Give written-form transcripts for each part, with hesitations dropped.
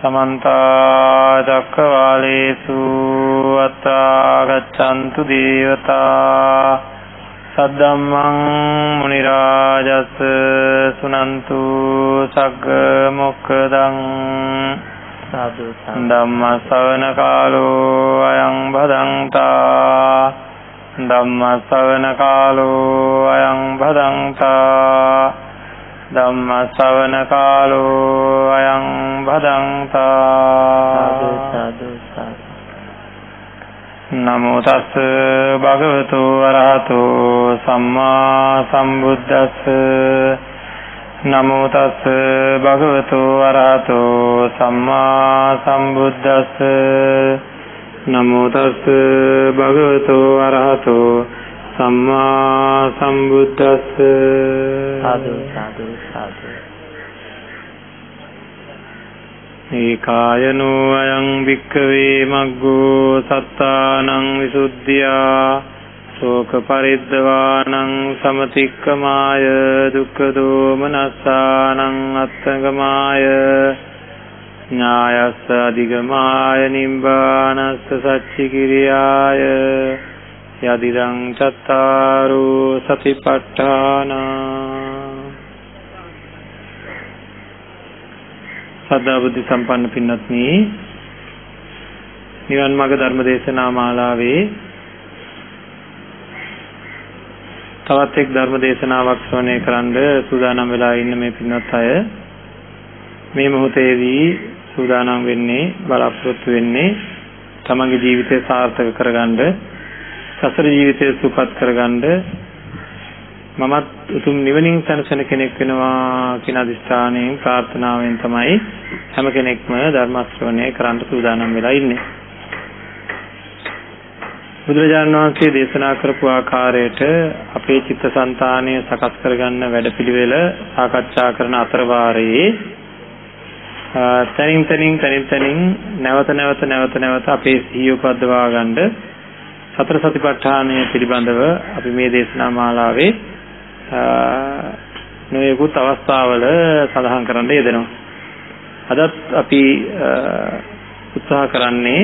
समन्ता चक्रवालेषु अत्रा गच्छन्तु देवता सद्धम्मं मुनिराजस् सुनन्तु सग्ग मोक्खदं साधु धम्म श्रवण कालो अयं भदन्ता धम्म श्रवण कालो अयं भदन्ता धम्म श्रवण कालो अयं भदन्ता साधु साधु नमो तस् भगवतो अरहतो सम्मा सम्बुद्धस्स नमो तस् भगवतो अरहतो सम्मा सम्बुद्धस्स नमो तस् भगवतो अरहतो सम्मा सम्बुद्धस्स साधु साधु साधु एकायनो अयं भिक्खवे मग्गो सत्तानं विसुद्धिया शोक परिद्वानं समतिक्कमाय दुःखदोमनस्सानं अत्तगमाय न्यायस्स अधिगमाय निब्बानस्स सच्चिकिरियाय यदिदं चत्तारो सतिपट्ඨाना සදා බුද්ධ සම්පන්න පින්වත්නි, නිවන් මාර්ග ධර්ම දේශනා මාලාවේ තවත් එක් ධර්ම දේශනාවක් ශ්‍රවණය කරන්න සූදානම් වෙලා ඉන්න මේ පින්වත් අය මේ මොහොතේදී සූදානම් වෙන්නේ, බලාපොරොත්තු වෙන්නේ තමන්ගේ ජීවිතය සාර්ථක කරගන්න, සසර ජීවිතය සුවපත් කරගන්න, මමත් උතුම් නිවනින් සැනසෙන කෙනෙක් වෙනවා කියන අදිස්ථානයෙන් ප්‍රාර්ථනාවෙන් තමයි හැම කෙනෙක්ම ධර්ම ශ්‍රවණය කරන්න සූදානම් වෙලා ඉන්නේ. බුදුරජාණන් වහන්සේ දේශනා කරපු ආකාරයට අපේ චිත්තසංතානය සකස් කරගන්න වැඩපිළිවෙල සාකච්ඡා කරන අතර වාරයේ තනින් නැවත අපේ සිහිය උපද්දවා ගන්න සතර සතිපට්ඨානය පිළිබඳව අපි මේ දේශනා මාලාවේ නොයෙකුත් අවස්ථාවල සඳහන් කරන්න යෙදෙනවා. අදත් අපි උත්සාහ කරන්නේ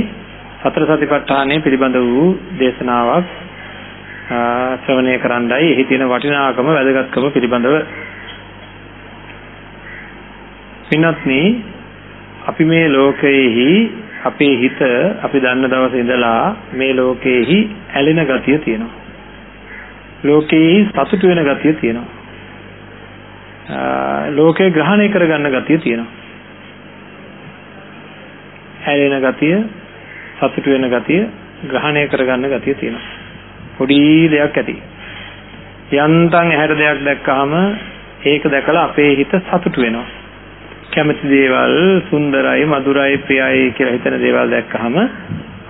සතර සතිපට්ඨානය පිළිබඳ වූ දේශනාවක් ශ්‍රවණය කරන්නයි. එහි තියෙන වටිනාකම, වැදගත්කම පිළිබඳව. පින්වත්නි, අපි මේ ලෝකයේහි අපේ හිත අපි දන්න දවසේ ඉඳලා මේ ලෝකයේහි ඇලෙන ගතිය තියෙනවා. ලෝකේ සතුටු වෙන ගතිය තියෙනවා. ලෝකේ ග්‍රහණය කරගන්න ගතිය තියෙනවා. ඇලෙන ගතිය, සතුටු වෙන ගතිය, ග්‍රහණය කරගන්න ගතිය තියෙනවා. පොඩි දෙයක් ඇති. යන්තම් ඇහැට දෙයක් දැක්කහම ඒක දැකලා අපේ හිත සතුටු වෙනවා. කැමති දේවල්, සුන්දරයි, මధుරයි, ප්‍රියයි කියලා හිතන දේවල් දැක්කහම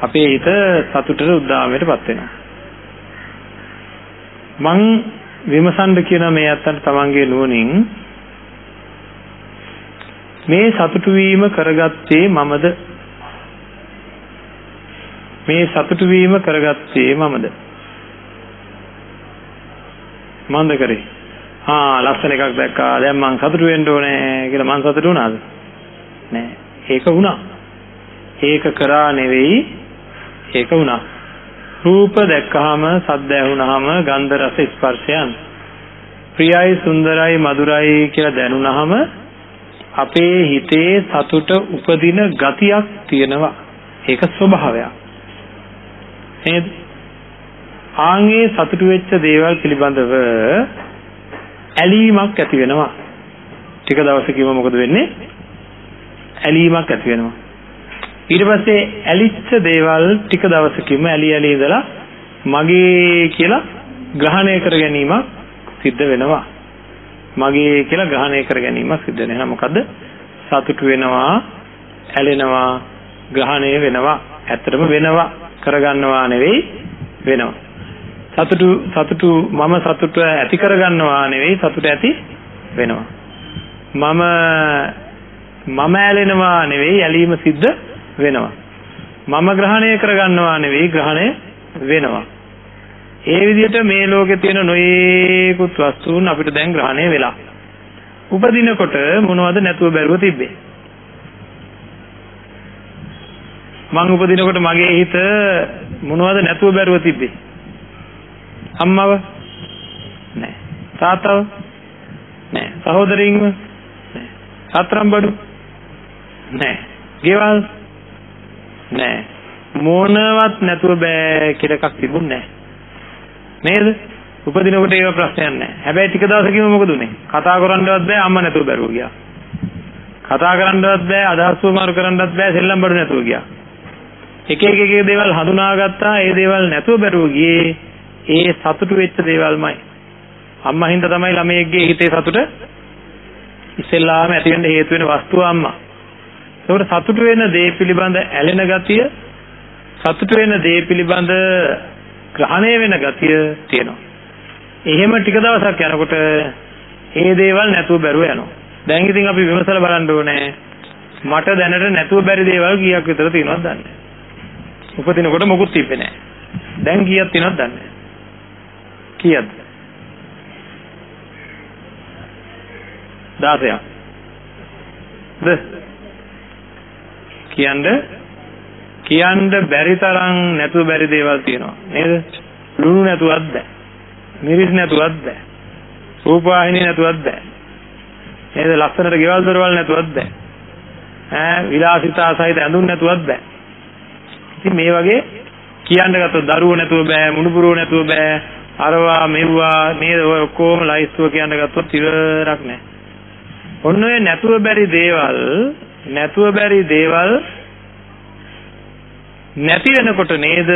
අපේ හිත සතුටට උද්දාමයටපත් වෙනවා. මං විමසන්න කියන මේ අත්තන්ට තමන්ගේ නුවණින් මේ සතුටු වීම කරගත්තේ මමද? මේ සතුටු වීම කරගත්තේ මමද? මන්ද කරේ? ලස්සන එකක් දැක්කා, දැන් මං සතුටු වෙන්න ඕනේ කියලා මං සතුටු වුණාද? නෑ. ඒක වුණා. ඒක කරා නෙවෙයි, ඒක වුණා. රූප දැක්කහම, සද්ද ඇහුනහම, ගන්ධ රස ස්පර්ශයන් ප්‍රියයි, සුන්දරයි, මధుරයි කියලා දැනුනහම අපේ හිතේ සතුට උපදින ගතියක් තියෙනවා. ඒක ස්වභාවයක්. නේද? ආන්ගේ සතුටු වෙච්ච දේවල් පිළිබඳව ඇලීමක් ඇති වෙනවා. ටික දවසකින්ම මොකද වෙන්නේ? ඇලීමක් ඇති වෙනවා. ඊට පස්සේ ඇලිච්ච දේවල් ටික දවසකින්ම ඇලි ඉඳලා මගේ කියලා ග්‍රහණය කර ගැනීමක් සිද්ධ වෙනවා. මගේ කියලා ග්‍රහණය කර ගැනීමක් සිද්ධ වෙනවා. මොකද්ද? සතුටු වෙනවා, ඇලෙනවා, ග්‍රහණය වෙනවා. ඇත්තටම වෙනවා, කරගන්නවා නෙවෙයි, වෙනවා. සතුටු මම සතුට ඇති කරගන්නවා නෙවෙයි, සතුට ඇති වෙනවා. මම ඇලෙනවා නෙවෙයි, ඇලීම සිද්ධ වෙනවා. මම ග්‍රහණය කරගන්නවා නෙවෙයි, ග්‍රහණය වෙනවා. ඒ විදිහට මේ ලෝකේ තියෙන නොයේකුත් වස්තුන් අපිට දැන් ග්‍රහණය වෙලා. උපදිනකොට මොනවද නැතුව බැරුව තිබ්බේ? මං උපදිනකොට මගේ හිත මොනවද නැතුව බැරුව තිබ්බේ? අම්මව? නෑ. තාත්තව? නෑ. සහෝදරින්ව? නෑ. සතරම් බඩු? නෑ. ගෙවල්? නෑ. මොනවත් නැතුව බෑ කියලා එකක් තිබුණේ නෑ. නේද? උපදිනකොට ඒව ප්‍රශ්නයක් නෑ. හැබැයි ටික දවසකින් මොකද උනේ? කතා කරන්නවත් බෑ අම්මා නැතුව බැරුව ගියා. කතා කරන්නවත් බෑ අදහස් වමාරු කරන්නවත් බෑ සෙල්ලම් බඩු නැතුව ගියා. එක දේවල් හඳුනාගත්තා. ඒ දේවල් නැතුව බැරුව ගියේ ඒ සතුටු වෙච්ච දේවල්මයි. අම්මා හින්දා තමයි ළමයෙක්ගේ හිතේ සතුට ඉස්සෙල්ලාම ඇති වෙන්න හේතු වෙන වස්තුව අම්මා. ඒකට සතුටු වෙන දේ පිළිබඳ ඇලෙන ගතිය, සතුටු වෙන දේ පිළිබඳ ග්‍රහණය වෙන ගතිය තියෙනවා. එහෙම ටික දවසක් යනකොට ඒ දේවල් නැතුව බැරුව යනවා. දැන් ඉතින් අපි විමසලා බලන්න ඕනේ මට දැනට නැතුව බැරි දේවල් කීයක් විතර තියෙනවද දන්නේ නැහැ. උපදිනකොට මොකුත් තිබ්බේ නැහැ. දැන් කීයක් තියෙනවද දන්නේ නැහැ. කීයද? 16ක්. කියන්න බැරි තරම් නැතුව බැරි දේවල් තියෙනවා නේද? ලුණු නැතුවත් බෑ. මිරිස් නැතුවත් බෑ. රූපවාහිනිය නැතුවත් බෑ. නේද? ලස්සනට ගෙවල් දොරවල් නැතුවත් බෑ. විලාසිතා සහිත ඇඳුම් නැතුවත් බෑ. ඉතින් මේ වගේ කියන්න ගත්තොත් දරුවෝ නැතුව බෑ, මුණුබුරෝ නැතුව බෑ, අරවා මෙව්වා නේද? ඔය ඔක්කොම ලයිස්තුව කියන්න ගත්තොත් ඉවරක් නෑ. ඔන්න ඔය නැතුව බැරි දේවල් නැති වෙනකොට නේද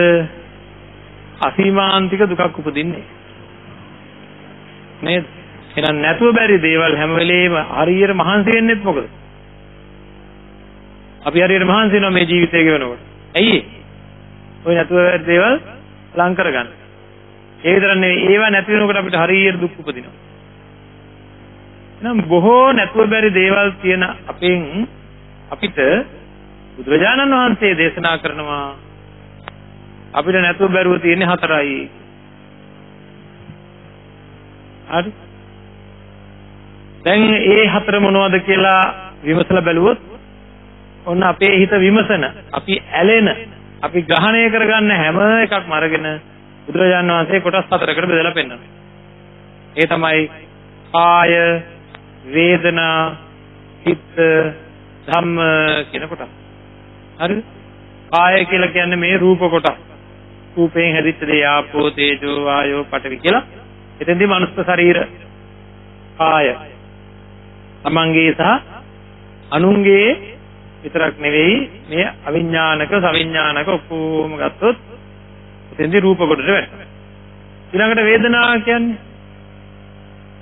අසීමාන්තික දුකක් උපදින්නේ නේද? එහෙනම් නැතුව බැරි දේවල් හැම වෙලේම හරියට මහන්සි වෙන්නෙත් මොකද? අපි හරියට මහන්සි වෙනවා මේ ජීවිතය ගෙවනකොට. ඇයි? ඔය නැතුව බැරි දේවල් ලං කරගන්න. ඒ විතර නෙවෙයි ඒවා නැති වෙනකොට අපිට හරියට දුක් උපදිනවා. එහෙනම් බොහෝ නැතුව බැරි දේවල් තියෙන අපිට බුදුරජාණන් වහන්සේ දේශනා කරනවා අපිට නැතුව බැරුව තියෙන්නේ 4යි. හරි. දැන් ඒ 4 මොනවද කියලා විමසලා බැලුවොත් ඔන්න අපේ හිත විමසන, අපි ඇලෙන, අපි ග්‍රහණය කරගන්න හැම එකක්ම අරගෙන බුදුරජාණන් වහන්සේ කොටස් 4කට බෙදලා පෙන්නනවා. ඒ තමයි කාය, වේදනා, චිත්ත, ධම්ම කියන කොටස්. හරිද? කාය කියලා කියන්නේ මේ රූප කොටස්. රූපයෙන් හැදිච්ච දේ ආපෝ, තේජෝ, වායෝ, පඨවි කියලා. එතෙන්දී මනුස්ස ශරීර කාය. තමන්ගේ සහ අනුන්ගේ විතරක් නෙවෙයි මේ අවිඥානික, සවිඥානික ඔක්කොම ගත්තොත් එතෙන්දී රූප කොටට වැටෙනවා. ඊළඟට වේදනා කියන්නේ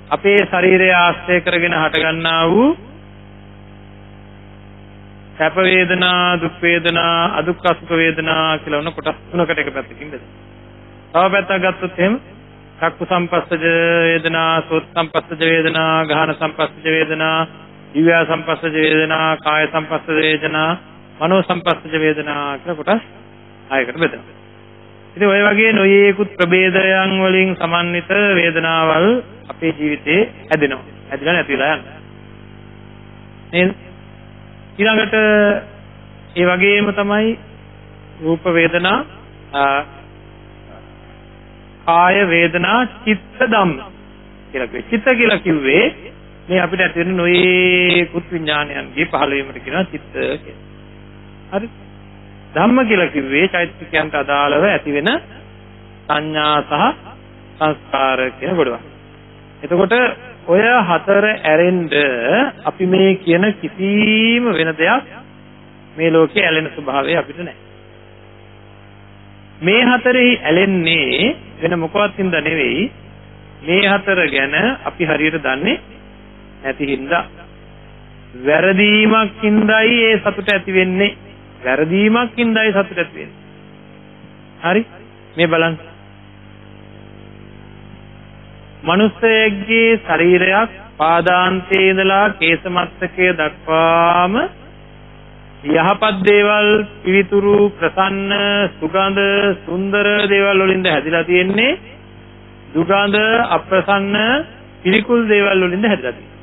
අපේ ශරීරය ආශ්‍රය කරගෙන හටගන්නා වූ සැප වේදනා, දුක් වේදනා, අදුක්ඛ සුඛ වේදනා කියලා උන කොටස් 3කට එක පැත්තකින් බෙදෙනවා. තව පැත්තක් ගත්තොත් එහෙම චක්කු සම්පස්සජ වේදනා, සෝත සම්පස්සජ වේදනා, ගාහන සම්පස්සජ වේදනා, දිව්‍ය සම්පස්සජ වේදනා, කාය සම්පස්සජ වේදනා, මනෝ සම්පස්සජ වේදනා කියලා කොටස් 6කට බෙදෙනවා. ඉතින් ඔය වගේ නොයේකුත් ප්‍රභේදයන් වලින් සමන්විත වේදනාවල් අපේ ජීවිතේ ඇදෙනවා. ඇදලා නැති වෙලා යනවා. නේද? ඊළඟට ඒ වගේම තමයි රූප වේදනා, කාය වේදනා, චිත්ත ධම්ම කියලා කිව්වේ. චිත්ත කියලා කිව්වේ මේ අපිට ඇති වෙන නොයේකුත් විඥානයන්ගේ පහළ වීමට කියනවා චිත්ත කියලා. හරි? ධම්ම කියලා කිව්වේ චෛතසිකයන්ට අදාළව ඇති වෙන සංඥා සහ සංස්කාර කියන කොටස. එතකොට ඔය 4 ඇරෙන්න අපි මේ කියන කිසිම වෙන දෙයක් මේ ලෝකේ ඇලෙන ස්වභාවය අපිට නැහැ. මේ 4 ඇලෙන්නේ වෙන මොකවත් හින්දා නෙවෙයි. මේ 4 ගැන අපි හරියට දන්නේ නැති හින්දා. වැරදීමක් හින්දායි ඒ සතුට ඇති වෙන්නේ. වැරදීමක් හින්දායි සතුට ඇති වෙන්නේ. හරි? මේ බලන්න. මනුස්සයෙක්ගේ ශරීරයක් පාදාන්තයේ ඉඳලා කේශමත්තකයේ දක්වාම යහපත් දේවල්, පිවිතුරු, ප්‍රසන්න, සුගඳ, සුන්දර දේවල් වලින්ද හැදිලා තියෙන්නේ. සුගඳ, අප්‍රසන්න, පිළිකුල් දේවල් වලින්ද හැදිලා තියෙන්නේ.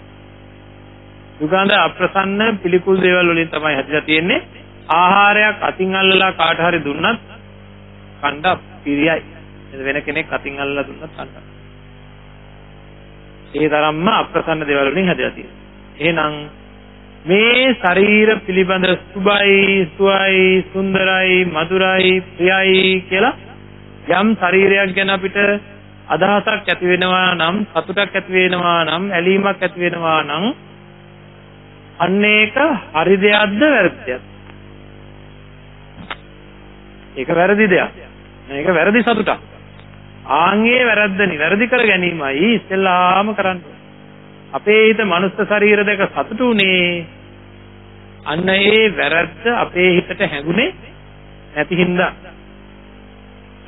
සුගඳ, අප්‍රසන්න, පිළිකුල් දේවල් වලින් තමයි හැදිලා තියෙන්නේ. ආහාරයක් අතින් අල්ලලා කාට හරි දුන්නත් කණ්ඩ පිරියයි. වෙන කෙනෙක් අතින් අල්ලලා දුන්නත් කණ්ඩ. ඒ තරම්ම අප්‍රසන්න දේවල් වලින් හැදලා තියෙනවා. එහෙනම් මේ ශරීර පිළිබඳ සුබයි, සුවයි, සුන්දරයි, මధుරයි, ප්‍රියයි කියලා යම් ශරීරයක් ගැන අපිට අදහසක් ඇති වෙනවා නම්, සතුටක් ඇති වෙනවා නම්, ඇලීමක් ඇති වෙනවා නම් අන්න ඒක හරි දෙයක්ද වැරදි දෙයක්ද? ඒක වැරදි දෙයක්. මේක වැරදි සතුටක්. ආන්ගේ වැරද්ද නිවැරදි කර ගැනීමයි ඉස්සෙල්ලාම කරන්න. අපේ හිත මනුස්ස ශරීර දෙක සතුටු උනේ අන්න ඒ වැරද්ද අපේ හිතට හැඟුනේ නැති හින්දා.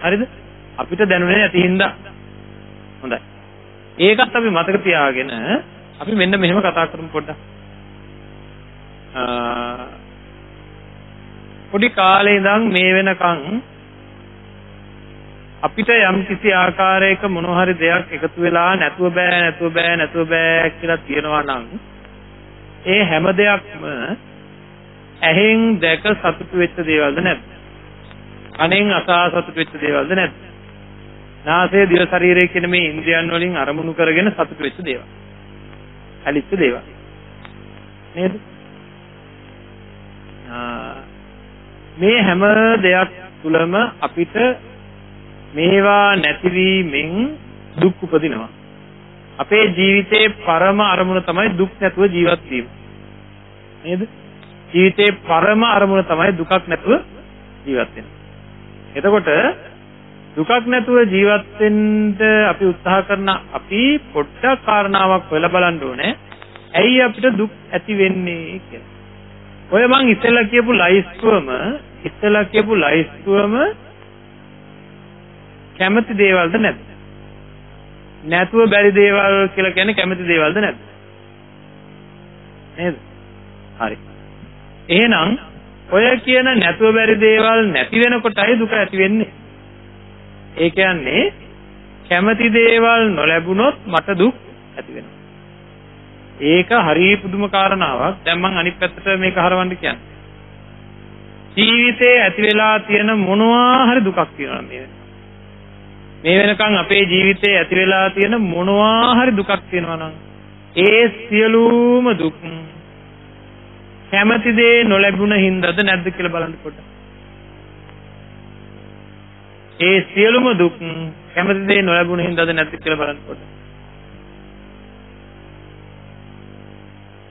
හරිද? අපිට දැනුනේ නැති හින්දා. හොඳයි. ඒකත් අපි මතක තියාගෙන අපි මෙන්න මෙහෙම කතා කරමු පොඩ්ඩක්. පොඩි කාලේ ඉඳන් මේ වෙනකන් අපිට යම් කිසි ආකාරයක මොන හරි දෙයක් එකතු වෙලා නැතුව බෑ කියලා කියනවා නම් ඒ හැම දෙයක්ම ඇහෙන් දැක සතුටු වෙච්ච දේවල්ද නැද්ද? කනෙන් අසා සතුටු වෙච්ච දේවල්ද නැද්ද? නාසය දිව ශරීරය කියන මේ ඉන්ද්‍රියන් වලින් අරමුණු කරගෙන සතුටු වෙච්ච දේවල්. ඇලිච්ච දේවල්. නේද? මේ හැම දෙයක් තුළම අපිට මේවා නැතිවීමෙන් දුක් උපදිනවා. අපේ ජීවිතේ පරම අරමුණ තමයි දුක් නැතුව ජීවත් වීම. නේද? ජීවිතේ පරම අරමුණ තමයි දුකක් නැතුව ජීවත් වෙන. එතකොට දුකක් නැතුව ජීවත් වෙන්න අපි උත්සාහ කරන අපි පොඩ්ඩක් කාරණාවක් හොයලා බලන්න ඕනේ. ඇයි අපිට දුක් ඇති වෙන්නේ කියලා. ඔය මං ඉස්සෙල්ලා කියපු ලයිස්තුවම කැමති දේවල්ද නැද්ද? නැතුව බැරි දේවල් කියලා කියන්නේ කැමති දේවල්ද නැද්ද? නේද? හරි. එහෙනම් ඔය කියන නැතුව බැරි දේවල් නැති වෙනකොටයි දුක ඇති වෙන්නේ. ඒ කියන්නේ කැමති දේවල් නොලැබුණොත් මට දුක් ඇති වෙනවා. ඒක හරිය පුදුම කාරණාවක්. දැන් මම අනිත් පැත්තට මේක හරවන්න කියන්නේ. ජීවිතේ ඇති වෙලා තියෙන මොනවා හරි දුකක් තියෙනවා මේ වෙනකන් අපේ ජීවිතේ ඇති වෙලා තියෙන මොනවා හරි දුකක් තියෙනවා නම් ඒ සියලුම දුක් කැමති දේ නොලැබුණ හින්දාද නැද්ද කියලා බලන්න පොඩ්ඩක්. ඒ සියලුම දුක් කැමති දේ නොලැබුණ හින්දාද නැද්ද කියලා බලන්න පොඩ්ඩක්.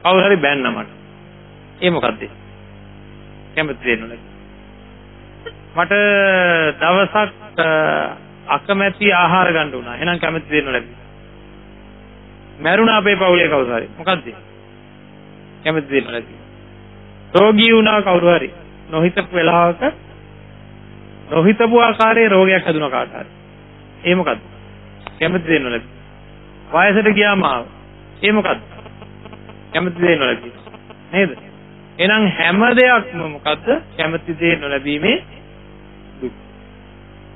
කවුරු හරි බැන්න මට. ඒ මොකද්ද? කැමති දේ නොලැබුණ. මට දවසක් අකමැති ආහාර ගන්න උනා. එහෙනම් කැමති දේ නොලැබුණා. මැරුණා අපේ පවුලේ කවුරු හරි. මොකද්ද? කැමති දේ නොලැබුණා. රෝගී වුණා කවුරු හරි. නොහිතපු වෙලාවක නොහිතපු ආකාරයේ රෝගයක් හැදුණා කාට හරි. ඒ මොකද්ද? කැමති දේ නොලැබුණා. වයසට ගියාම ආව. ඒ මොකද්ද? කැමති දේ නොලැබුණා. නේද? එහෙනම් හැම දෙයක්ම මොකද්ද? කැමති දේ නොලැබීමේ දුක්.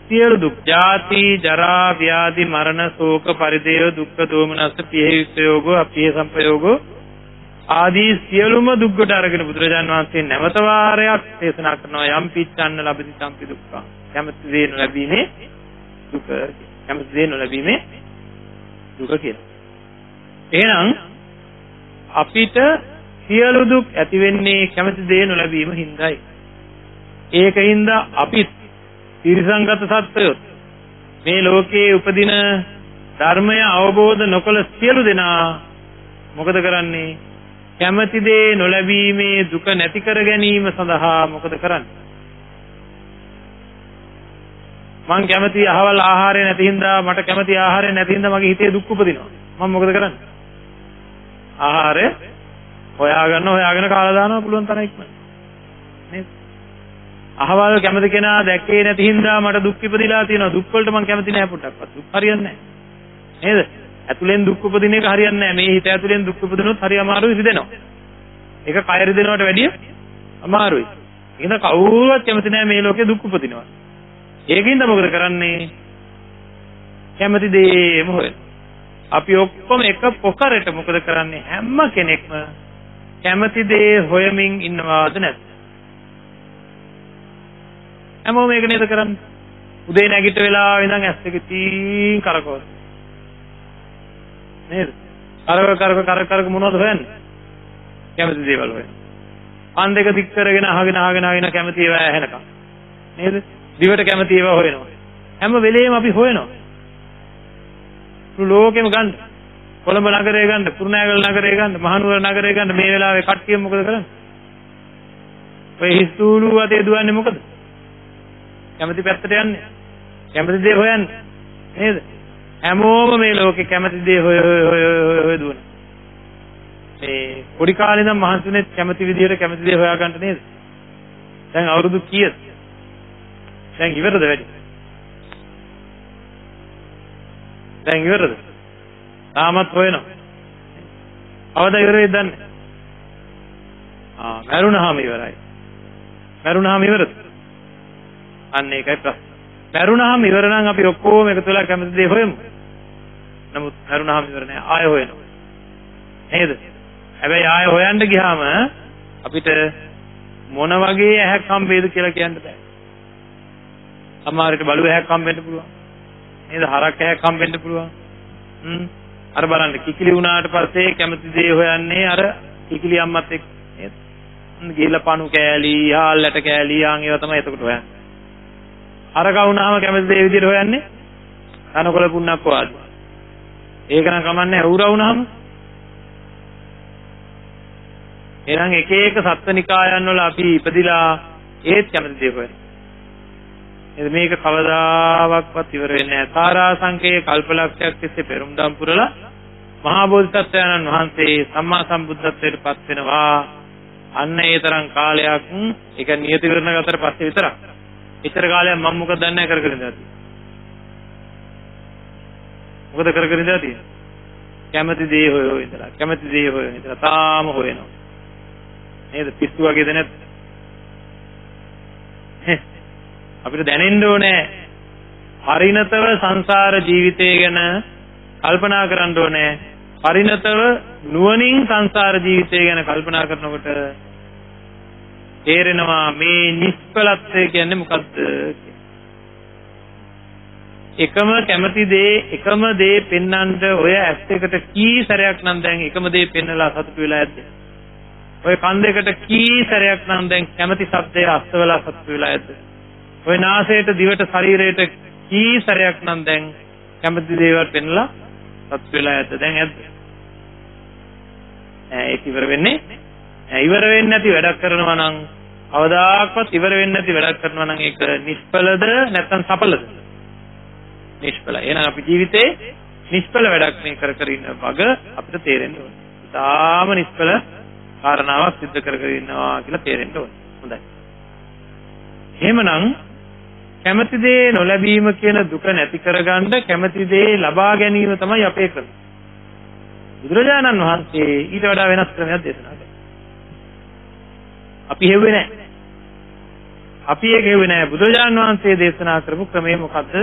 සියලු දුක්, ජාති, ජරා, ව්‍යාධි, මරණ, ශෝක, පරිදේව, දුක්ඛ, දෝමනස්ස, පියෙහි විප්‍රයෝගෝ, අපියෙහි සංපයෝගෝ ආදී සියලුම දුක් කොට අරගෙන බුදුරජාන් වහන්සේ නැවත වාරයක් දේශනා කරනවා යම් පිච්ඡන්න ලැබති සම්පි දුක්ඛ. කැමති දේ නොලැබීමේ දුක. කැමති දේ නොලැබීමේ දුක කියලා. එහෙනම් අපිට සියලු දුක් ඇති වෙන්නේ කැමති දේ නොලැබීම හින්දායි. ඒකින්ද අපිත් තිරසංගත සත්වයොත් මේ ලෝකයේ උපදින ධර්මය අවබෝධ නොකළ සියලු දෙනා මොකද කරන්නේ? කැමති දේ නොලැබීමේ දුක නැති කර ගැනීම සඳහා මොකද කරන්නේ? මං කැමති අහවල් ආහාරය නැති හින්දා මට කැමති ආහාරය නැති හින්දා මගේ හිතේ දුක් උපදිනවා. මම මොකද කරන්නේ? ආහාරය හොයාගෙන කාලා දානවා පුළුවන් තරම් ඉක්මනට. නේද? අහවල් කැමති කෙනා දැක්කේ නැති හින්දා මට දුක් ඉපදිලා තියෙනවා. දුක් වලට මං කැමති නෑ පොඩ්ඩක්වත්. දුක් හරියන්නේ නෑ. නේද? ඇතුලෙන් දුක් උපදින එක හරියන්නේ නෑ. මේ හිත ඇතුලෙන් දුක් උපදිනොත් හරි අමාරුයි රිදෙනවා. ඒක කය රිදෙනවට වැඩිය අමාරුයි. ඒකද කවුරුවත් කැමති නෑ මේ ලෝකේ දුක් උපදිනවා. ඒකින්ද මොකද කරන්නේ? කැමති දේම හොයන. අපි ඔක්කොම එක පොකරට මොකද කරන්නේ? හැම කෙනෙක්ම කැමති දේ හොයමින් ඉන්නවාද නැද්ද? හැමෝම මේක නේද කරන්නේ. උදේ නැගිට වෙලාව ඉඳන් ඇස් දෙක තීන් කරකවන. නේද? කරක මොනවද හොයන්නේ? කැමති දේවල් හොයන්නේ. අන් දෙක දික් කරගෙන අහගෙන කැමති ඒවා ඇහෙනකම්. නේද? දිවට කැමති ඒවා හොයනවා. හැම වෙලේම අපි හොයනවා. ලෝකෙම ගන්න. කොළඹ නගරය ගන්න, කුරුණෑගල නගරය ගන්න, මහනුවර නගරය ගන්න මේ වෙලාවේ කට්ටිය මොකද කරන්නේ? ඔය හිස්තුළු අතේ දුවන්නේ මොකද? කැමති පැත්තට යන්නේ. කැමති දේ හොයන්නේ. නේද? හැමෝම මේ ලෝකේ කැමති දේ හොය දුවන. මේ පොඩි කාලේ ඉඳන් මහන්සිුනේ කැමති විදියට කැමති දේ හොයා ගන්න නේද? දැන් අවුරුදු කීයද? දැන් ඉවරද වැඩි? දැන් ඉවරද? තාමත් හොයනවා. අවදා ඉවර වෙයිද දන්නේ? මරුණාම ඉවරයි. මරුණාම ඉවරද? අන්න ඒකයි ප්‍රශ්නේ. මරුණාම ඉවර නම් අපි ඔක්කොම එකතු වෙලා කැමති දේ හොයමු. නමුත් මරුණාම ඉවර නෑ ආය හොයනවා. නේද? හැබැයි ආය හොයන්න ගියාම අපිට මොන වගේ ඇහැක් හම්බෙයිද කියලා කියන්න බෑ. සමහරවිට බලු ඇහැක් හම්බෙන්න පුළුවන්. නේද? හරක් ඇහැක් හම්බෙන්න පුළුවන්. අර බලන්න කිකිලි වුණාට පස්සේ කැමති දේ හොයන්නේ අර කිකිලි අම්මත් එක්ක නේද? ගිහලා පණු කෑලි, හාල්ලට කෑලි, ආන් ඒවා තමයි එතකොට හොයන්නේ. හරක වුණාම කැමති දේ විදිහට හොයන්නේ කනකොල පුන්නක් වාද. ඒක නම් කමන්නේ අවුරා වුණාම. එහෙනම් එක එක සත්වනිකායන් වල අපි ඉපදිලා ඒත් කැමති දේ හොයනවා. මේක කවදාවත් ඉවර වෙන්නේ නැහැ. සාරාංශකයේ කල්පලක්ෂයක් තිස්සේ පෙරම්දම් පුරලා මහා බෝධිසත්වයන්න් වහන්සේ සම්මා සම්බුද්ධත්වයට පත් වෙනවා. අන්න ඒ තරම් කාලයක් ඒක නියත විවරණ ගතට පස්සේ විතරක්. ඉතර කාලයක් මම මොකද දන්නේ නැහැ කර ඉඳලා තියෙන්නේ. මොකද කර ඉඳලා තියෙන්නේ? කැමති දේ හොයෝ ඉඳලා. කැමති දේ හොයෝ ඉඳලා තාම හොයනවා. නේද? පිස්සු වගේද නැත්? අපිට දැනෙන්න ඕනේ පරිණතව සංසාර ජීවිතය ගැන කල්පනා කරන්න ඕනේ. පරිණතව නුවණින් සංසාර ජීවිතය ගැන කල්පනා කරනකොට තේරෙනවා මේ නිෂ්ඵලත්වය කියන්නේ මොකක්ද එකම කැමති දේ එකම දේ පෙන්වන්නට ඔය ඇස් එකට කී සැරයක් නම් දැන් එකම දේ පෙන්නලා සතුටු වෙලා ඇද්ද? ඔය කන් දෙකට කී සැරයක් නම් දැන් කැමති ශබ්දය අස්තවලා සතුටු වෙලා ඇද්ද? ඔය නාසයට දිවට ශරීරයට කී සැරයක් නම් දැන් කැමති දේවල් පෙන්ලා සතුටු වෙලා ඇද්ද? දැන් ඇද්ද? ඒක ඉවර වෙන්නේ නැති වැඩක් කරනවා නම් අවදාක්වත් ඉවර වෙන්නේ නැති වැඩක් කරනවා නම් ඒක නිෂ්ඵලද නැත්නම් සඵලද? නිෂ්ඵලයි. එහෙනම් අපි ජීවිතේ නිෂ්ඵල වැඩක් මේ කර ඉන්න බග අපිට තේරෙන්න ඕනේ. තාම නිෂ්ඵල කාරණාවක් සිද්ධ කර ඉන්නවා කියලා තේරෙන්න ඕනේ. හොඳයි. එහෙමනම් කැමති දේ නොලැබීම කියන දුක නැති කරගන්න කැමති දේ ලබා ගැනීම තමයි අපේ ක්‍රමය. බුදුරජාණන් වහන්සේ ඊට වඩා වෙනස් ක්‍රමයක් දේශනා කළා. අපි හෙව්වේ නැහැ. අපි ඒක හෙව්වේ නැහැ. බුදුරජාණන් වහන්සේ දේශනා කරපු ක්‍රමය මොකද්ද?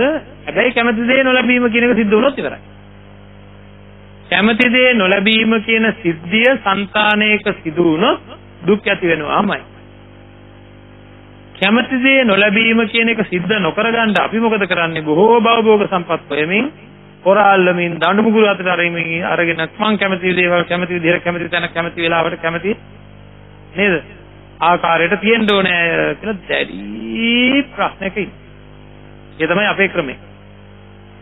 හැබැයි කැමති දේ නොලැබීම කියන එක සිද්ධ වුණොත් ඉවරයි. කැමති දේ නොලැබීම කියන සිද්ධිය సంతානයක සිදු වුණොත් දුක් ඇති වෙනවාමයි. කැමති දේ නොලැබීම කියන එක සිද්ධ නොකරගන්න අපි මොකද කරන්නේ? බොහෝ භවභෝග සම්පත් හොයමින් කොරාල්ලමින් දඬු මුගුරු අතට අරගෙන මං කැමති දේවල් කැමති විදිහට කැමති තැන කැමති වෙලාවට කැමති නේද ආකාරයට තියෙන්න ඕනේ කියලා දැඩි ප්‍රශ්නයක ඉන්නේ. ඒ තමයි අපේ ක්‍රමය.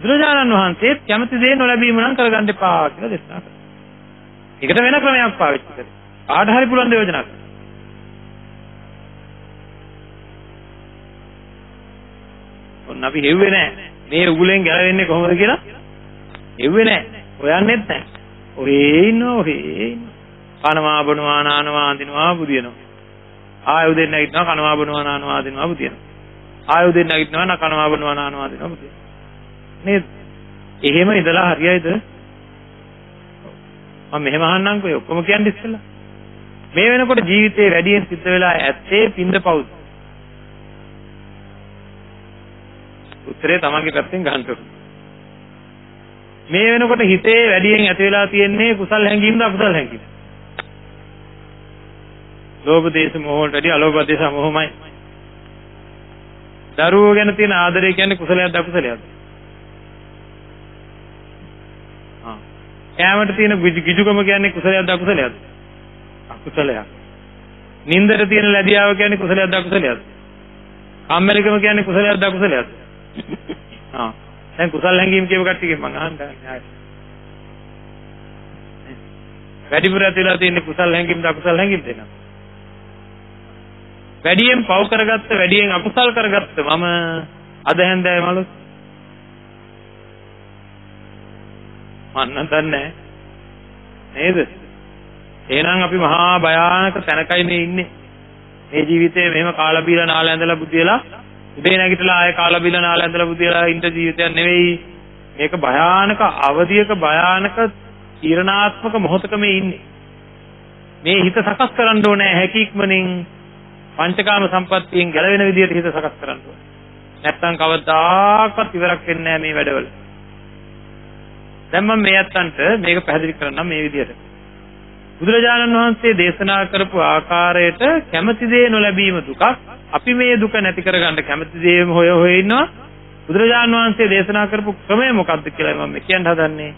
බුදුරජාණන් වහන්සේ කැමති දේ නොලැබීම නම් කරගන්න එපා කියලා දේශනා කළා. ඒකට වෙන ක්‍රමයක් පාවිච්චි කරේ. කාට හරි පුළුවන් ද යෝජනා කරන්න. ඔන්න අපි හෙව්වේ නැහැ. මේ උගුලෙන් ගැලවෙන්නේ කොහොමද කියලා හෙව්වේ නැහැ. හොයන්නෙත් නැහැ. ඔහේ ඉන්නවා. කනවා බොනවා නානවා අඳිනවා බුදිනවා. ආයෙ උදේ නැගිටිනවා කනවා බොනවා නානවා අඳිනවා බුදිනවා. ආයෙ උදේ නැගිටිනවා කනවා බොනවා නානවා අඳිනවා බුදිනවා. නේද? එහෙම ඉඳලා හරියයිද? මම මෙහෙම අහන්නම්කෝ ඔක්කොම කියන්නේ ඉස්සෙල්ලා. මේ වෙනකොට ජීවිතේ වැඩියෙන් සිද්ධ වෙලා ඇත්තේ පින්ද පවුද? උත්තරේ තමන්ගේ පැත්තෙන් ගන්න ඕනේ. මේ වෙනකොට හිතේ වැඩියෙන් ඇති වෙලා තියෙන්නේ කුසල් හැඟීම්ද අකුසල් හැඟීම්ද? ලෝභ දේශ මොහ වලට වැඩි අලෝභ දේශ මොහමයි. දරුවෝ ගැන තියෙන ආදරය කියන්නේ කුසලයක්ද අකුසලයක්ද? කෑමට තියෙන ගිජුකම කියන්නේ කුසලයක්ද අකුසලයක්ද? අකුසලයක්. නින්දට තියෙන ලැබියාව කියන්නේ කුසලයක්ද අකුසලයක්ද? කම්මැලිකම කියන්නේ කුසලයක්ද අකුසලයක්ද? දැන් කුසල හැඟීම් කියව කට්ටියගෙන් මම අහන්නේ. වැඩිපුර ඇතිලා තියෙන කුසල හැඟීම්ද අකුසල හැඟීම්ද නේද? වැඩියෙන් පව කරගත්ත වැඩියෙන් අකුසල් කරගත්ත මම අද හැන්දෑවේ මලුත් මන්න දන්නේ නේද? එහෙනම් අපි මහා භයානක තැනකයි මේ ඉන්නේ. මේ ජීවිතේ මෙහෙම කාලා බීලා නාලා ඇඳලා බුදියලා උදේ නැගිටලා ආයෙ කාලා බීලා නාලා ඇඳලා බුදියලා ඉන්න ජීවිතයක් නෙවෙයි. මේක භයානක අවධියක භයානක ඊරණාත්මක මොහොතක මේ ඉන්නේ. මේ හිත සකස් කරන්න ඕනේ හැකියක්මනින් පංචකාම සම්පත්තියෙන් ගැලවෙන විදිහට හිත සකස් කරන්න ඕනේ. නැත්තම් කවදාකවත් ඉවරක් වෙන්නේ නැහැ මේ වැඩවල. දැන් මම මේ අත්තන්ට මේක පැහැදිලි කරන්නම් මේ විදිහට. බුදුරජාණන් වහන්සේ දේශනා කරපු ආකාරයට කැමැති දේ නොලැබීම දුකක්. අපි මේ දුක නැති කරගන්න කැමැති දේම හොය ඉන්නවා. බුදුරජාණන් වහන්සේ දේශනා කරපු ක්‍රමය මොකක්ද කියලා මම කියන්න හදන්නේ.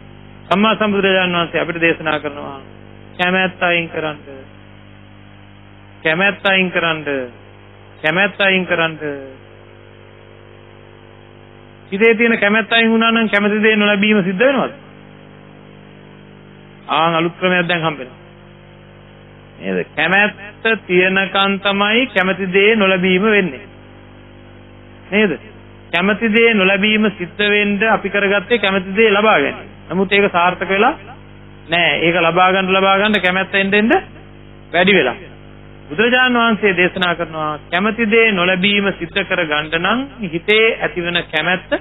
සම්මා සම්බුදුරජාණන් වහන්සේ අපිට දේශනා කරනවා කැමැත්ත අයින් කරන්න. කැමැත්ත අයින් කරන්න. කැමැත්ත අයින් කරන්න. ඉතේ තියෙන කැමැත්ත අයින් වුණා නම් කැමැති දේ නොලැබීම සිද්ධ වෙනවද? අලුත් ක්‍රමයක් දැන් හම්බෙනවා. නේද? කැමැත්ත තියෙනකන් තමයි කැමැති දේ නොලැබීම වෙන්නේ. නේද? කැමැති දේ නොලැබීම සිද්ධ වෙන්න අපි කරගත්තේ කැමැති දේ ලබා ගැනීම. නමුත් ඒක සාර්ථක වෙලා නැහැ. ඒක ලබා ගන්න කැමැත්ත එන්න වැඩි වෙලා. බුදුරජාණන් වහන්සේ දේශනා කරනවා කැමැති දේ නොලැබීම සිද්ධ කරගන්න නම් හිතේ ඇතිවන කැමැත්ත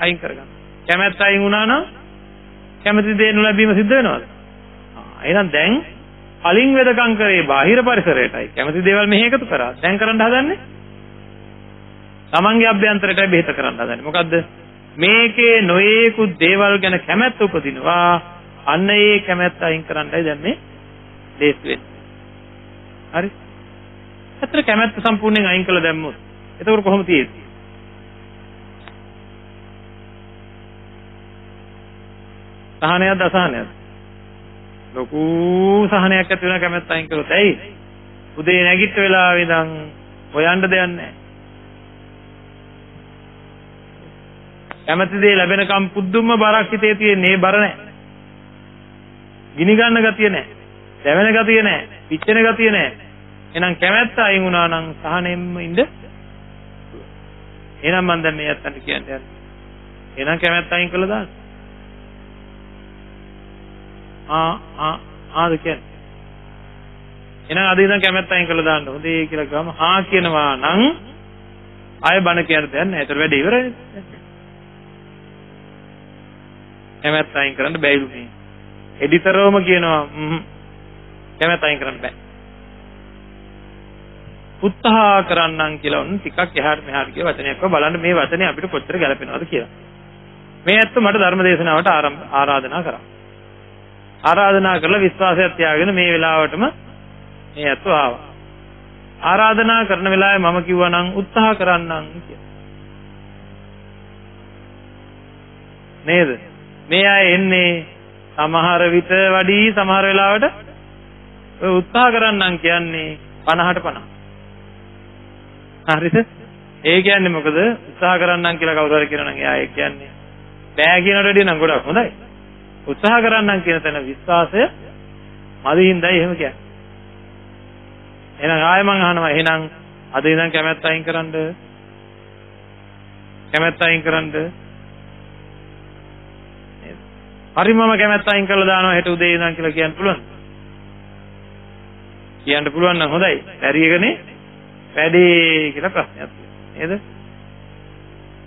අයින් කරගන්න. කැමැත්ත අයින් වුණා නම් කැමැති දේ නොලැබීම සිද්ධ වෙනවද? එහෙනම් දැන් කලින් වෙදකම් කරේ බාහිර පරිසරයටයි කැමැති දේවල් මෙහි එකතු කරා. දැන් කරන්න හදන්නේ තමන්ගේ අභ්‍යන්තරයටයි බෙහෙත කරන්න හදන්නේ. මොකද්ද? මේකේ නොයේකුත් දේවල් ගැන කැමැත්ත උපදිනවා. අන්න ඒ කැමැත්ත අයින් කරන්නයි දැන් මේ දේශ වෙන්නේ. හරි? අතර කැමැත්ත සම්පූර්ණයෙන් අයින් කළා දැම්මොත් එතකොට කොහොමද තියෙන්නේ? සහනයක්ද අසහනයක්ද? ලොකු සහනයක් ඇති වෙන කැමැත්ත අයින් කළොත් ඇයි? උදේ නැගිට වෙලාවෙ ඉඳන් හොයන්න දෙයක් නැහැ. කැමැති දේ ලැබෙනකම් පුදුම බරක් හිතේ තියෙන්නේ බර නැහැ. ගිනි ගන්න ගතිය නැහැ. දැවෙන ගතිය නැහැ. පිච්චෙන ගතිය නැහැ. එහෙනම් කැමැත්ත අයින් වුණා නම් සහනෙම්ම ඉන්න. එහෙනම් මම දැන් මේ අත්තන්ට කියන්නේ. එහෙනම් කැමැත්ත අයින් කළා දාන්න. ආද කියන්නේ. එහෙනම් අද ඉඳන් කැමැත්ත අයින් කළා දාන්න. හොඳේ කියලා ගම කියනවා නම් ආයෙ බණ කියන්න දෙයක් නැහැ. ඒතර වැඩේ ඉවරයි. කැමැත්ත අයින් කරන්න බැයිලු මේ. එඩිටර්වම කියනවා කැමැත්ත අයින් කරන්න බෑ. උත්සාහ කරන්නම් කියලා උන් ටිකක් එහාට මෙහාට ගිය වචනයක් බලන්න මේ වචනේ අපිට කොච්චර ගැලපෙනවද කියලා. මේ ඇත්ත මට ධර්ම දේශනාවට ආරාධනා කරා. ආරාධනා කරලා විශ්වාසයක් තියාගෙන මේ වෙලාවටම මේ ඇත්ත ආවා. ආරාධනා කරන වෙලාවේ මම කිව්වා නම් උත්සාහ කරන්නම් කියලා. නේද? මේ අය එන්නේ සමහර විට වැඩි සමහර වෙලාවට ඔය උත්සාහ කරන්නම් කියන්නේ 50ට 50. හරිද? ඒ කියන්නේ මොකද? උත්සාහ කරන්නම් කියලා කවුරු හරි කියනවා නම් එයා ඒ කියන්නේ බෑ කියනට වැඩිය නම් ගොඩක් හොඳයි. උත්සාහ කරන්නම් කියන තැන විශ්වාසය මදින්දයි එහෙම කියන්නේ. එහෙනම් ආයෙ මං අහනවා එහෙනම් අද ඉඳන් කැමැත්ත අයින් කරන්න. කැමැත්ත අයින් කරන්න. හරි මම කැමැත්ත අයින් කරලා දානවා හෙට උදේ ඉඳන් කියලා කියන්න පුළුවන්. කියන්න පුළුවන් නම් හොඳයි. හරි එකනේ. වැඩේ කියලා ප්‍රශ්නයක් තියෙනවා. නේද?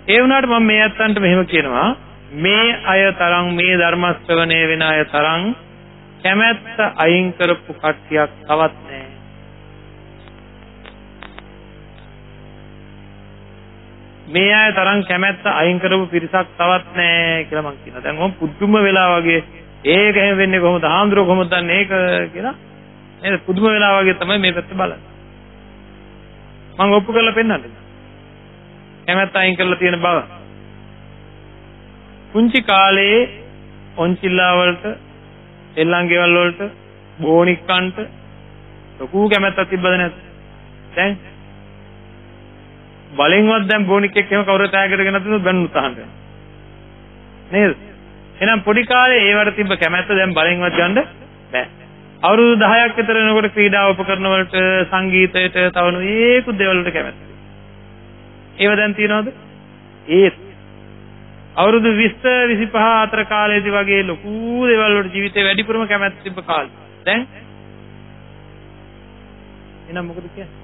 ඒ වුණාට මම මේ අත්තන්ට මෙහෙම කියනවා මේ අය තරම් මේ ධර්ම ශ්‍රවණය වෙන අය තරම් කැමැත්ත අයින් කරපු කට්ටියක් තවත් නැහැ. මේ අය තරම් කැමැත්ත අයින් කරපු පිරිසක් තවත් නැහැ කියලා මම කියනවා. දැන් මොම් පුදුම වෙලා වගේ ඒක එහෙම වෙන්නේ කොහොමද? ආන්දරෝ කොහොමද දන්නේ ඒක කියලා? නේද? පුදුම වෙලා වගේ තමයි මේ පැත්ත බලන්නේ. මම ඔප්පු කරලා පෙන්නන්නද? කැමැත්ත අයින් කරලා තියෙන බව. පුංචි කාලේ ඔන්චිල්ලා වලට, එල්ලන් ගෙවල් වලට, බෝනික්කන්ට ලොකු කැමැත්තක් තිබ්බද නැද්ද? දැන් බලෙන්වත් දැන් බෝනික්ෙක් එහෙම කවුරු තෑගකට ගෙනත් බැනුත් අහන්න. නේද? එහෙනම් පොඩි කාලේ ඒවට තිබ්බ කැමැත්ත දැන් බලෙන්වත් ගන්න බෑ. අවුරුදු 10ක් විතර වෙනකොට ක්‍රීඩා උපකරණ වලට, සංගීතයට, තව නොයෙකුත් දේවල් වලට කැමැත්ත. ඒව දැන් තියනවද? ඒත් අවුරුදු 20 25 අතර කාලේදී වගේ ලොකු දේවල් වලට ජීවිතේ වැඩිපුරම කැමැත්ත තිබ්බ කාලේ. දැන් එහෙනම් මොකද කියන්නේ?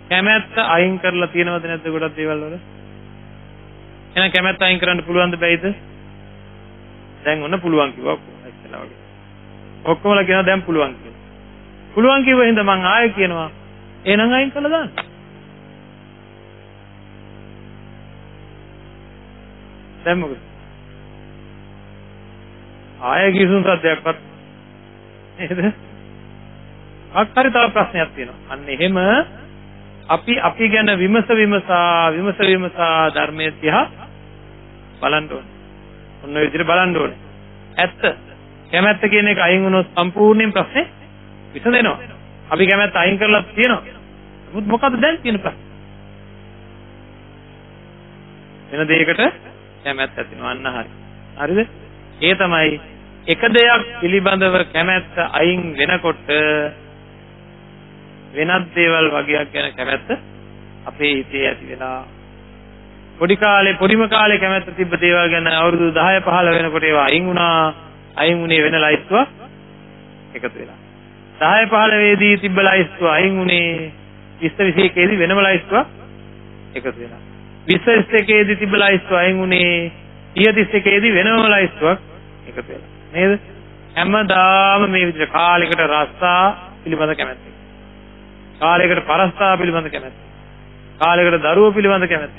කැමැත්ත අයින් කරලා තියනවද නැද්ද ගොඩක් දේවල් වල? එහෙනම් කැමැත්ත අයින් කරන්න පුළුවන්ද බැයිද? දැන් ඔන්න පුළුවන් කිව්වා ඉස්සෙල්ලා වගේ. ඔක්කොමලා කියනවා දැන් පුළුවන් කියලා. පුළුවන් කිව්ව හින්දා මම ආයෙ කියනවා එහෙනම් අයින් කළා දාන්න. දැන් මොකද? ආයෙ කිසිම සද්දයක්වත් නේද? අක්තරි තව ප්‍රශ්නයක් තියෙනවා. අන්න එහෙම අපි ගැන විමසා ධර්මයේ තියා බලන්න ඕනේ. ඔන්න ඔය විදිහට බලන්න ඕනේ. ඇත්ත. කැමැත්ත කියන එක අයින් වුණොත් සම්පූර්ණයෙන් ප්‍රශ්නේ විසඳෙනවා. අපි කැමැත්ත අයින් කරලා තියෙනවා. මොකද දැන් තියෙන ප්‍රශ්නේ? වෙන දෙයකට කැමැත්ත ඇතිවෙනවා. අන්න හරි. හරිද? ඒ තමයි එක දෙයක් පිළිබඳව කැමැත්ත අයින් වෙනකොට වෙනත් දේවල් වගේක් ගැන කැමැත්ත අපේ හිතේ ඇති වෙලා පොඩිම කාලේ කැමැත්ත තිබ්බ දේවල් ගැන අවුරුදු 10 15 වෙනකොට ඒවා අයින් වුණේ වෙන ලයිස්තුවක් එකතු වෙලා 10 15 වෙදී තිබ්බ ලයිස්තුව අයින් වුණේ 20 21 දී වෙනම ලයිස්තුවක් එකතු වෙලා 20 21 දී තිබ්බ ලයිස්තුව අයින් වුණේ 30 31 දී වෙනම ලයිස්තුවක් එකතු වෙලා නේද හැමදාම මේ විදිහට කාලයකට රස්සා පිළිබඳ කැමැත්ත කාලයකට පරස්තා පිළිබඳ කැමැත්ත. කාලයකට දරුවෝ පිළිබඳ කැමැත්ත.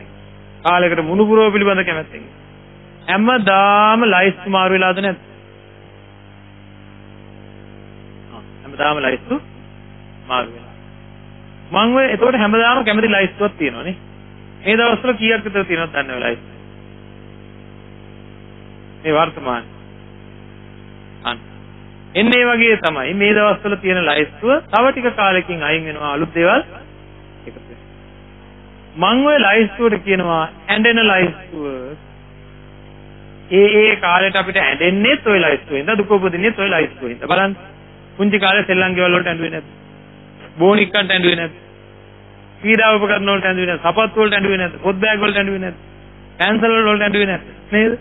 කාලයකට මුණුපුරෝ පිළිබඳ කැමැත්ත. හැමදාම ලයිස්තු මාරු වෙලාද නැද්ද? හැමදාම ලයිස්තු මාරු වෙනවා. මම ඔය එතකොට හැමදාම කැමති ලයිස්තුවක් තියෙනවා නේ. මේ දවස්වල කීයක් විතර තියෙනවද දන්නේ ඔය ලයිස්තු? මේ වර්තමාන. එන්නේ වගේ තමයි මේ දවස්වල තියෙන ලයිස්තුව තව ටික කාලෙකින් අයින් වෙනවා අලුත් දේවල් එකතු වෙනවා මම ওই ලයිස්තුවට කියනවා ඇඬෙන ලයිස්තුව ඒ කාලෙට අපිට ඇඬෙන්නේත් ওই ලයිස්තුවෙන්ද දුක උපදින්නේත් ওই ලයිස්තුවෙන්ද බලන්න පුංචි කාලේ සෙල්ලම් ගෙවල් වලට ඇඬුවේ නැද්ද බෝනික්කන්ට ඇඬුවේ නැද්ද ක්‍රීඩා උපකරණ වලට ඇඬුවේ නැද්ද සපත්තු වලට ඇඬුවේ නැද්ද පොත් බෑග් වලට ඇඬුවේ නැද්ද පැන්සල් වලට ඇඬුවේ නැද්ද නේද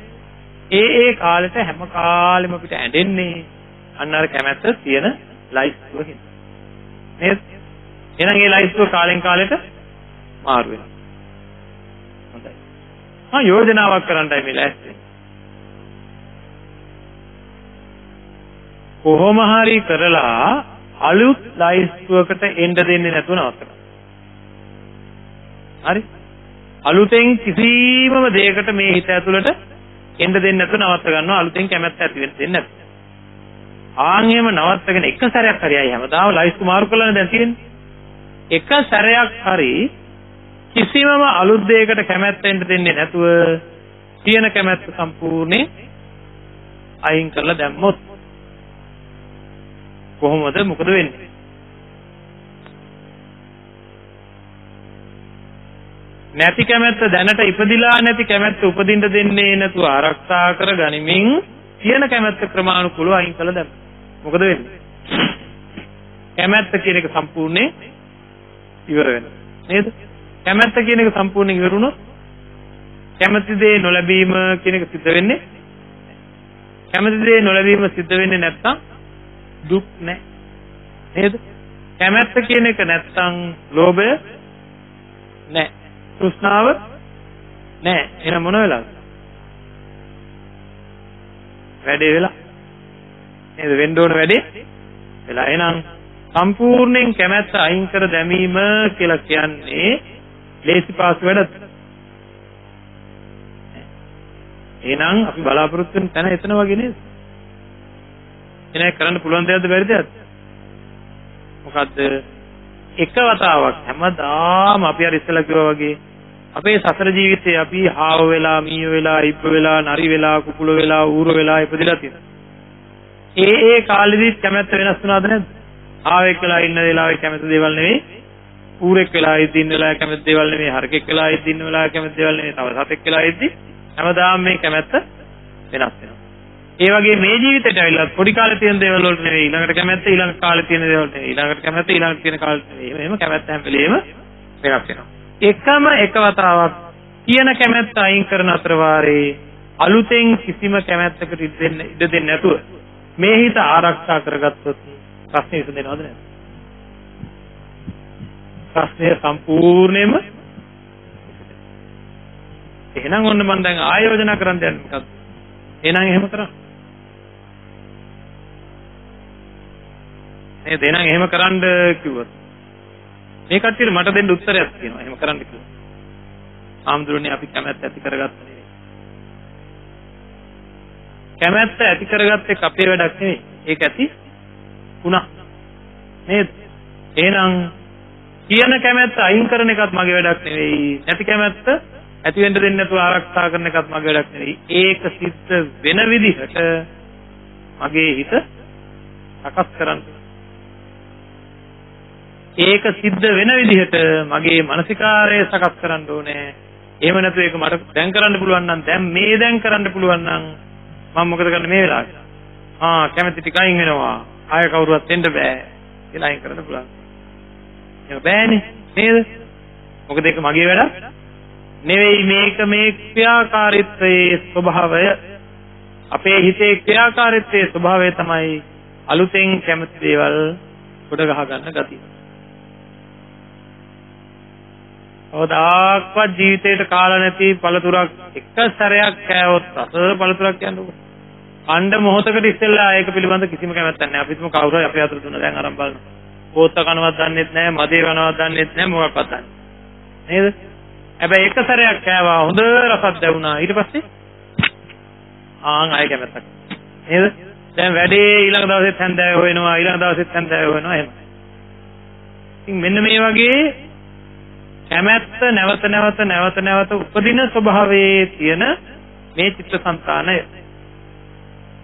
ඒ කාලෙට හැම කාලෙම අපිට ඇඬෙන්නේ අන්න අර කැමැත්ත තියෙන ලයිස්තුව හින්දා. නේද? එහෙනම් ඒ ලයිස්තුව කාලෙන් කාලෙට මාරු වෙනවා. හොඳයි. යෝජනාවක් කරන්නයි මේ ලෑස්ති. කොහොම හරි කරලා අලුත් ලයිස්තුවකට එන්න දෙන්නේ නැතුව නවත්තනවා. හරි? අලුතෙන් කිසිම දෙයකට මේ හිත ඇතුළට එන්න දෙන්නේ නැතුව නවත්ත ගන්නවා අලුතෙන් කැමැත්ත ඇති වෙන්නේ නැත්නම්. ආන්ගෙම නවත්තගෙන එක සැරයක් හරියයි හැමදාම ලයිස්තු මාරු කරලානේ දැන් තියෙන්නේ. එක සැරයක් හරි කිසිමම අලුත් දෙයකට කැමැත්ත එන්න දෙන්නේ නැතුව තියෙන කැමැත්ත සම්පූර්ණයෙන් අයින් කරලා දැම්මොත් කොහොමද මොකද වෙන්නේ? නැති කැමැත්ත දැනට ඉපදිලා නැති කැමැත්ත උපදින්න දෙන්නේ නැතුව ආරක්ෂා කර ගනිමින් තියෙන කැමැත්ත ක්‍රමානුකූලව අයින් කළා දැන් මොකද වෙන්නේ? කැමැත්ත කියන එක සම්පූර්ණයෙන් ඉවර වෙනවා නේද? කැමැත්ත කියන එක සම්පූර්ණයෙන් ඉවර වුණොත් කැමැති දේ නොලැබීම කියන එක සිද්ධ වෙන්නේ කැමැති දේ නොලැබීම සිද්ධ වෙන්නේ නැත්තම් දුක් නැහැ නේද? කැමැත්ත කියන එක නැත්තම් ලෝභය නැහැ තෘෂ්ණාව නැහැ එහෙනම් මොන වෙලාවද? වැඩේ වෙලා නේද වෙන්න ඕන වැඩේ වෙලා එහෙනම් සම්පූර්ණයෙන් කැමැත්ත අයින් කර දැමීම කියලා කියන්නේ ලේසි පාසු වැඩක්. එහෙනම් අපි බලාපොරොත්තු වෙන තැන එතන වගේ නේද? එනේ කරන්න පුළුවන් දෙයක්ද බැරි දෙයක්ද? මොකද්ද? එක වතාවක් හැමදාම අපි අර ඉස්සෙල්ලා කිව්වා වගේ අපේ සතර ජීවිතේ අපි හාව වෙලා, මීය වෙලා, ඉබ්බ වෙලා, නරි වෙලා, කුකුල වෙලා, ඌර වෙලා ඉපදිලා තියෙනවා. ඒ කාලෙදිත් කැමැත්ත වෙනස් වුණාද නැද්ද? ආවෙක් වෙලා ඉන්න වෙලාවේ කැමැත්ත දේවල් නෙවෙයි, ඌරෙක් වෙලා ඉඳින්න වෙලාවේ කැමැත්ත දේවල් නෙවෙයි, හරකෙක් වෙලා ඉඳින්න වෙලාවේ කැමැත්ත දේවල් නෙවෙයි, තව සතෙක් වෙලා ඉඳි හැමදාම මේ කැමැත්ත වෙනස් වෙනවා. ඒ වගේ මේ ජීවිතේට ඇවිල්ලා පොඩි කාලේ තියෙන දේවල් වලට නෙවෙයි, ඊළඟට කැමැත්ත ඊළඟ කාලේ තියෙන දේවල් නෙවෙයි, ඊළඟට කැමැත්ත ඊළඟ තියෙන කාලෙට නෙවෙයි. එහෙම කැමැත්ත හැම වෙලේම වෙනස් වෙනවා. එකම එක වතාවක් තියෙන කැමැත්ත අයින් කරන අතර වාරේ අලුතෙන් කිසිම කැමැත්තකට ඉඩ දෙන්නේ නැතුව මේ හිත ආරක්ෂා කරගත්තොත් ප්‍රශ්නේ විසඳෙනවද නැද්ද? ප්‍රශ්නේ සම්පූර්ණයෙන්ම එහෙනම් ඔන්න මම දැන් ආයෝජනා කරන්න යන්නේ මොකක්ද? එහෙනම් එහෙම කරන්න. නේද? එහෙනම් එහෙම කරන්න කිව්වොත් මේ කට්ටියට මට දෙන්න උත්තරයක් තියෙනවා. එහෙම කරන්න කිව්වොත්. ආම්දුරනේ අපි කැමැත්ත ඇති කරගත්ත නෙවෙයි. කැමැත්ත ඇති කරගත්ත එක අපේ වැඩක් නෙවෙයි. ඒක ඇති වුණා. නේද? එහෙනම් කියන කැමැත්ත අයින් කරන එකත් මගේ වැඩක් නෙවෙයි. නැති කැමැත්ත ඇති වෙන්න දෙන්නේ නැතුව ආරක්ෂා කරන එකත් මගේ වැඩක් නෙවෙයි. ඒක සිද්ධ වෙන විදිහට මගේ හිත සකස් කරන්න. ඒක සිද්ධ වෙන විදිහට මගේ මානසිකාරය සකස් කරන්න ඕනේ. එහෙම නැතු ඒක මට දැන් කරන්න පුළුවන් නම් දැන් කරන්න පුළුවන් නම් මම මොකද කරන්නේ මේ වෙලාවේ? කැමැති ටික අයින් වෙනවා. ආය කවුරුවත් එන්න බෑ කියලා අයින් කරන්න පුළුවන්. ඒක බෑනේ නේද? මොකද ඒක මගේ වැඩක් නෙවෙයි. මේක මේ ක්‍රියාකාරීත්වයේ ස්වභාවය. අපේ හිතේ ක්‍රියාකාරීත්වයේ ස්වභාවය තමයි අලුතෙන් කැමති දේවල් ගොඩ ගහ ගන්න ගතිය. අවදාක්වත් ජීවිතේට කාලා නැති පළතුරක් එක සැරයක් කෑවොත් රස පළතුරක් කියන්නේ. අඬ මොහොතකට ඉස්සෙල්ලා ඒක පිළිබඳ කිසිම කැමැත්තක් නැහැ. අපිත් කවුරු හරි අපේ අතට දුන්න දැන් අරන් බලන්න. පොත්ත කනවත් දන්නෙත් නැහැ, මදේ කනවත් දන්නෙත් නැහැ, මොකක්වත් දන්නේ නේද? හැබැයි එක සැරයක් කෑවා හොඳ රසක් දැවුණා. ඊට පස්සේ ආයෙ කැමැත්තක් නේද? දැන් වැඩේ ඊළඟ දවසෙත් හැන්දෑව හොයනවා, ඊළඟ දවසෙත් හැන්දෑව හොයනවා එහෙම. ඉතින් මෙන්න මේ වගේ කැමැත්ත නැවත උපදින ස්වභාවයේ තියෙන මේ චිත්තසංතානය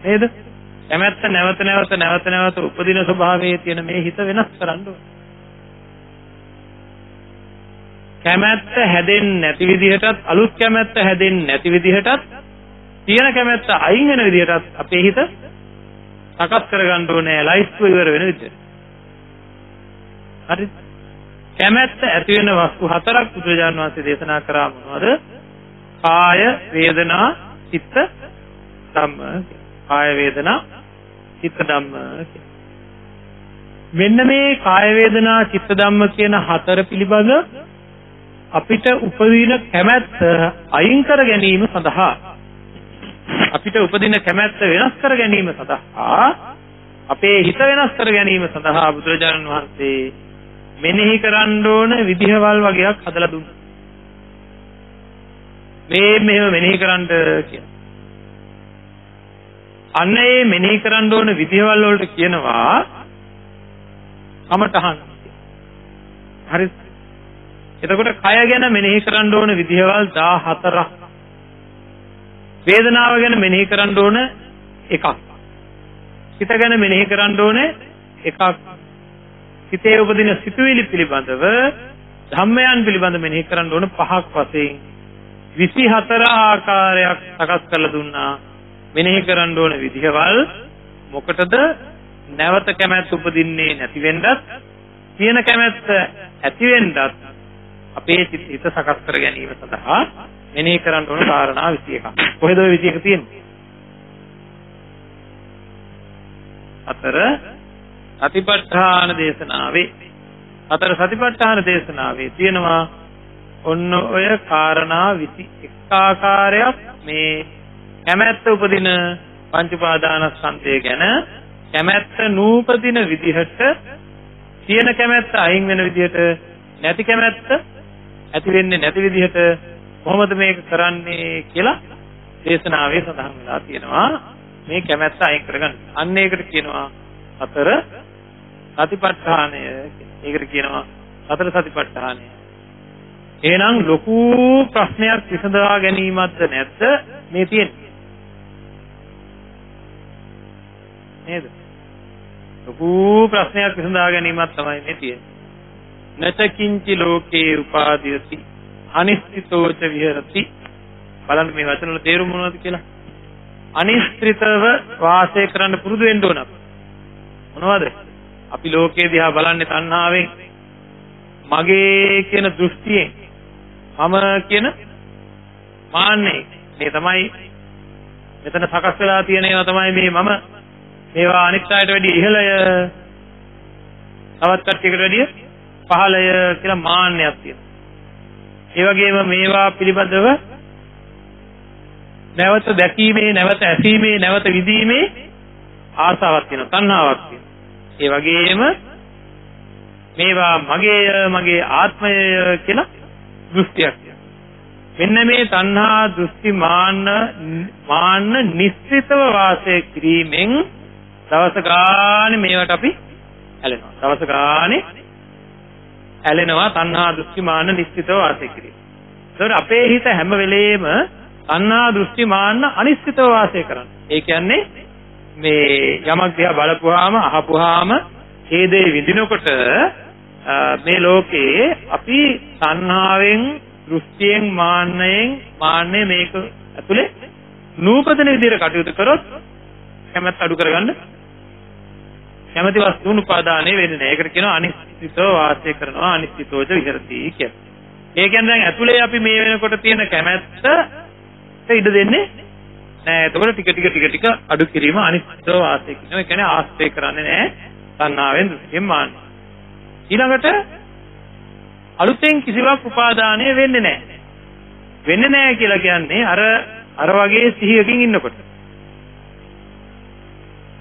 නේද? කැමැත්ත නැවත උපදින ස්වභාවයේ තියෙන මේ හිත වෙනස් කරන්න ඕනේ. කැමැත්ත හැදෙන්නේ නැති විදිහටත් අලුත් කැමැත්ත හැදෙන්නේ නැති විදිහටත් තියෙන කැමැත්ත අයින් වෙන විදිහටත් අපේ හිත සකස් කරගන්න ඕනේ ලයිස්ට් ඉවර වෙන විදිහට. හරිද? කැමැත්ත ඇති වෙන වස්තු හතරක් බුදුරජාණන් වහන්සේ දේශනා කරා මොනවද? කාය, වේදනා, චිත්ත, ධම්ම. කාය, වේදනා, චිත්ත, ධම්ම. මෙන්න මේ කාය, වේදනා, චිත්ත, ධම්ම කියන හතර පිළිබඳ අපිට උපදින කැමැත්ත අයින් කර ගැනීම සඳහා අපිට උපදින කැමැත්ත වෙනස් කර ගැනීම සඳහා අපේ හිත වෙනස් කර ගැනීම සඳහා බුදුරජාණන් වහන්සේ මෙනෙහි කරන්න ඕන විදිහවල් වගේක් හදලා දුන්නා. මෙහෙම මෙනෙහි කරන්න කියලා. අන්න ඒ මෙනෙහි කරන්න ඕන විදිහවල් වලට කියනවා කමඨහන්. හරි. එතකොට කය ගැන මෙනෙහි කරන්න ඕන විදිහවල් 14ක්. වේදනාව ගැන මෙනෙහි කරන්න ඕන එකක්. හිත ගැන මෙනෙහි කරන්න ඕනේ එකක්. හිතේ උපදින සිතුවිලි පිළිබඳව ධම්මයන් පිළිබඳ මෙනෙහි කරන්න ඕන 5ක් වශයෙන් 24 ආකාරයක් සකස් කරලා දුන්නා. මෙනෙහි කරන්න ඕන විදිහවල් මොකටද? නැවත කැමැත්ත උපදින්නේ නැති වෙන්නත්, තියෙන කැමැත්ත ඇති වෙන්නත් අපේ හිත සකස් කර ගැනීම සඳහා මෙනෙහි කරන්න ඕන කාරණා 21ක්. කොහෙද ওই 21 තියෙන්නේ? අතර සතිපට්ඨාන දේශනාවේ තියෙනවා ඔන්න ඔය කාරණා 21 ආකාරයක් මේ කැමැත්ත උපදින පංච උපාදානස්කන්ධය ගැන කැමැත්ත නූපදින විදිහට තියෙන කැමැත්ත අයින් වෙන විදිහට නැති කැමැත්ත ඇති වෙන්නේ නැති විදිහට කොහොමද මේක කරන්නේ කියලා දේශනාවේ සඳහන් වෙලා තියෙනවා. මේ කැමැත්ත අයින් කරගන්න. අන්න ඒකට කියනවා සතර සතිපට්ඨානය. ඒකට කියනවා සතර සතිපට්ඨානය. එහෙනම් ලොකු ප්‍රශ්නයක් විසඳා ගැනීමක්ද නැද්ද මේ තියෙන්නේ? නේද? ලොකු ප්‍රශ්නයක් විසඳා ගැනීමක් තමයි මේ තියෙන්නේ. නචකින්චි ලෝකේ උපාදීයති අනිශ්චිතෝච විහෙරති. බලන්න මේ වචන වල තේරුම මොනවද කියලා. අනිශ්චිතව වාසය කරන්න පුරුදු වෙන්න ඕන. මොනවද? අපි ලෝකේ දිහා බලන්නේ තණ්හාවෙන්, මගේ කියන දෘෂ්ටියෙන්, මම කියන මාන්නේ. මේ තමයි මෙතන සකස් වෙලා තියෙන ඒවා තමයි මේ මම. මේවා අනිත් අයට වැඩිය ඉහළය, තවත් කට්ටියකට වැඩිය පහළය කියලා මාන්නයක් තියෙනවා. ඒ වගේම මේවා පිළිබඳව නැවත දැකීමේ, නැවත ඇසීමේ, නැවත විඳීමේ ආසාවක් තියෙනවා, තණ්හාවක් තියෙනවා. ඒ වගේම මේවා මගේය, මගේ ආත්මය කියලා දෘෂ්ටියක් තියෙනවා. මෙන්න මේ තණ්හා, දෘෂ්ටි, මාන්න නිශ්චිතව වාසය කිරීමෙන් දවස ගානේ මේවට අපි ඇලෙනවා. දවස ගානේ ඇලෙනවා තණ්හා, දෘෂ්ටි, මාන්න නිශ්චිතව වාසය කිරීම. ඒතකොට අපේ හිත හැම වෙලේම තණ්හා, දෘෂ්ටි, මාන්න අනිශ්චිතව වාසය කරන්නේ. ඒ කියන්නේ මේ යමක් දිහා බලපුවාම, අහපුවාම, ඒ දේ විඳිනකොට මේ ලෝකේ අපි තණ්හාවෙන්, දෘෂ්ටියෙන්, මාන්නයෙන් මේක ඇතුලේ නූපදින විදිහට කටයුතු කරොත් කැමැත්ත අඩු කරගන්න කැමැති වස්තුන් උපාදානය වෙන්නේ නැහැ. ඒකට කියනවා අනිශ්චිතව වාසය කරනවා, අනිශ්චිතෝච විහෙරති කියලා. ඒ කියන්නේ දැන් ඇතුලේ අපි මේ වෙනකොට තියෙන කැමැත්ත ඉඩ දෙන්නේ නැහැ. එතකොට ටික අඩු කිරීම අනිශ්චිතව වාසය කරනවා. ඒ කියන්නේ ආශ්‍රය කරන්නේ නැහැ තණ්හාවෙන්, දෘෂ්ටියෙන්, මාන්න. ඊළඟට අලුතෙන් කිසිවක් උපාදානය වෙන්නේ නැහැ. වෙන්නේ නැහැ කියලා කියන්නේ අර වගේ සිහියකින් ඉන්නකොට.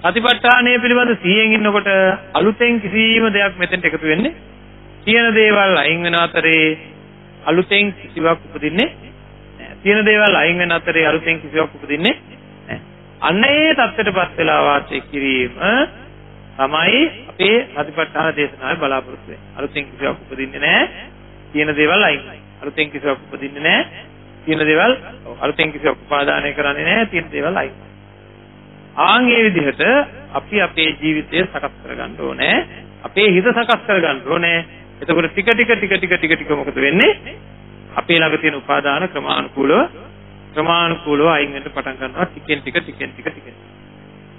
සතිපට්ඨානය පිළිබඳ සිහියෙන් ඉන්නකොට අලුතෙන් කිසිම දෙයක් මෙතෙන්ට එකතු වෙන්නේ. තියෙන දේවල් අයින් වෙන අතරේ අලුතෙන් කිසිවක් උපදින්නේ නැහැ. තියෙන දේවල් අයින් වෙන අතරේ අලුතෙන් කිසිවක් උපදින්නේ නැහැ. අන්න ඒ தත්ත්වයටපත් වෙලා වාසය කිරීම තමයි අපේ සතිපට්ඨාන දේශනාවේ බලාපොරොත්තු වෙන්නේ. අලුතෙන් කිසිවක් උපදින්නේ නැහැ. තියෙන දේවල් අයින්. අලුතෙන් කිසිවක් උපදින්නේ නැහැ. තියෙන දේවල් අලුතෙන් කිසිවක් උපාදානය කරන්නේ නැහැ. තියෙන දේවල් අයින්. ආන්ගේ විදිහට අපි අපේ ජීවිතය සකස් කරගන්න ඕනේ. අපේ හිත සකස් කරගන්න ඕනේ. එතකොට ටික මොකද වෙන්නේ? අපේ ළඟ තියෙන උපාදාන ක්‍රමානුකූලව අයින් වෙන්න පටන් ගන්නවා. ටිකෙන් ටික.